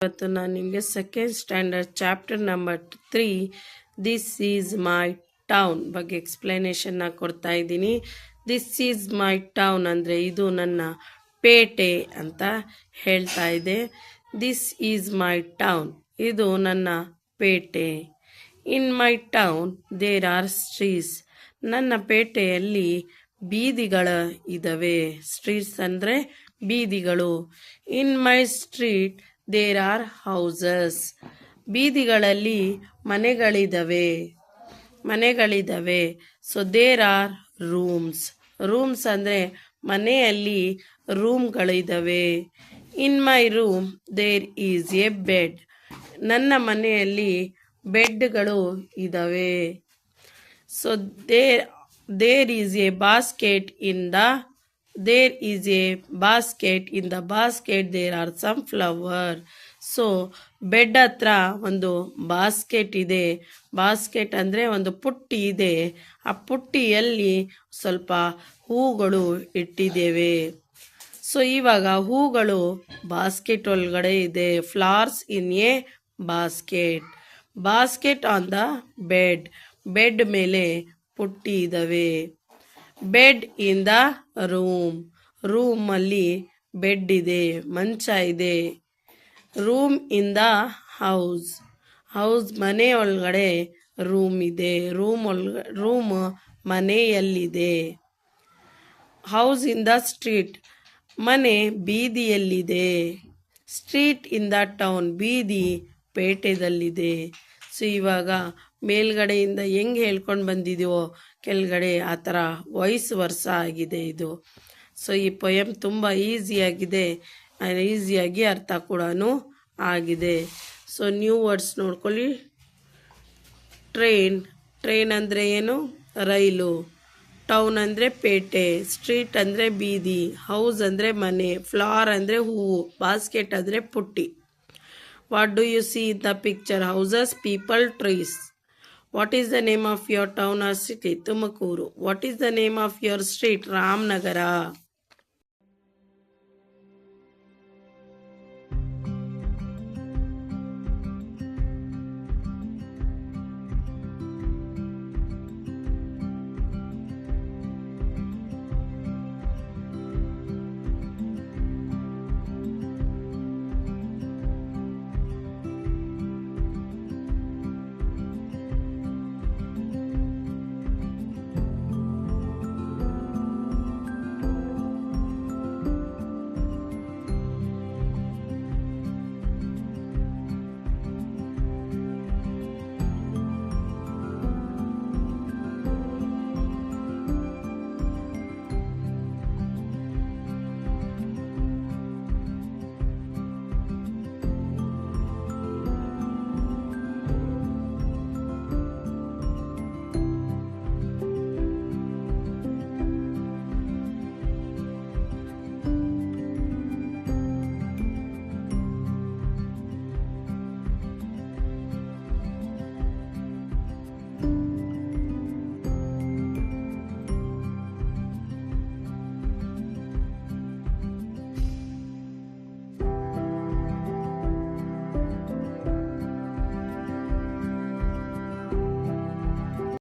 ಇವತ್ತು ನಾನು ನಿಮಗೆ second standard chapter number 3 this is my town ಬಗ್ಗೆ ಎಕ್ಸ್ಪ್ಲನೇಷನ್ನ ಕೊಡ್ತಾ ಇದ್ದೀನಿ. ದಿಸ್ ಈಸ್ ಮೈ ಟೌನ್ ಅಂದರೆ ಇದು ನನ್ನ ಪೇಟೆ ಅಂತ ಹೇಳ್ತಾ ಇದೆ. ದಿಸ್ ಈಸ್ ಮೈ ಟೌನ್, ಇದು ನನ್ನ ಪೇಟೆ. In my town there are streets, ನನ್ನ ಪೇಟೆಯಲ್ಲಿ ಬೀದಿಗಳು ಇದ್ದಾವೆ. ಸ್ಟ್ರೀಟ್ಸ್ ಅಂದರೆ ಬೀದಿಗಳು. In my street there are houses, ಬೀದಿಗಳಲ್ಲಿ ಮನೆಗಳಿದ್ದಾವೆ. So there are rooms, rooms ಅಂದರೆ ಮನೆಯಲ್ಲಿ ರೂಮ್ಗಳಿದ್ದಾವೆ. In my room there is a bed, ನನ್ನ ಮನೆಯಲ್ಲಿ ಬೆಡ್ಗಳು ಇದ್ದಾವೆ. So there is a basket in the basket there are some flower. So bed ಹತ್ರ ಒಂದು ಬಾಸ್ಕೆಟ್ ಇದೆ. ಬಾಸ್ಕೆಟ್ ಅಂದರೆ ಒಂದು ಪುಟ್ಟಿ ಇದೆ. ಆ ಪುಟ್ಟಿಯಲ್ಲಿ ಸ್ವಲ್ಪ ಹೂಗಳು ಇಟ್ಟಿದ್ದೇವೆ. ಸೊ ಇವಾಗ ಹೂಗಳು ಬಾಸ್ಕೆಟ್ ಒಳಗಡೆ ಇದೆ. Flowers in a basket on the bed ಮೇಲೆ ಪುಟ್ಟಿ ಇದ್ದಾವೆ. ಬೆಡ್ ಇನ್ ದ ರೂಮಲ್ಲಿ ಬೆಡ್ ಇದೆ, ಮಂಚ ಇದೆ. ರೂಮ್ ಇನ್ ದ ಹೌಸ್ ಮನೆ ಒಳಗಡೆ ರೂಮ್ ಇದೆ. ರೂಮ್ ಮನೆಯಲ್ಲಿದೆ. ಹೌಸ್ ಇನ್ ದ ಸ್ಟ್ರೀಟ್, ಮನೆ ಬೀದಿಯಲ್ಲಿದೆ. ಸ್ಟ್ರೀಟ್ ಇನ್ ದ ಟೌನ್, ಬೀದಿ ಪೇಟೆದಲ್ಲಿದೆ. ಸೊ ಇವಾಗ ಮೇಲ್ಗಡೆಯಿಂದ ಹೆಂಗೆ ಹೇಳ್ಕೊಂಡು ಬಂದಿದೀವೋ ಕೆಳಗಡೆ ಆ ಥರ ವಾಯ್ಸ್ ವರ್ಸ ಆಗಿದೆ ಇದು. ಸೊ ಈ ಪೊಯಮ್ ತುಂಬ ಈಸಿಯಾಗಿ ಅರ್ಥ ಕೂಡ ಆಗಿದೆ. ಸೊ ನ್ಯೂ ವರ್ಡ್ಸ್ ನೋಡ್ಕೊಳ್ಳಿ. ಟ್ರೈನ್ ಅಂದರೆ ಏನು? ರೈಲು. ಟೌನ್ ಅಂದರೆ ಪೇಟೆ. ಸ್ಟ್ರೀಟ್ ಅಂದರೆ ಬೀದಿ. ಹೌಸ್ ಅಂದರೆ ಮನೆ. ಫ್ಲವರ್ ಅಂದರೆ ಹೂವು. ಬಾಸ್ಕೆಟ್ ಅಂದರೆ ಪುಟ್ಟಿ. What do U C in the picture? Houses, people, trees. What is the name of your town or city? Tumakuru. What is the name of your street? Ramnagara.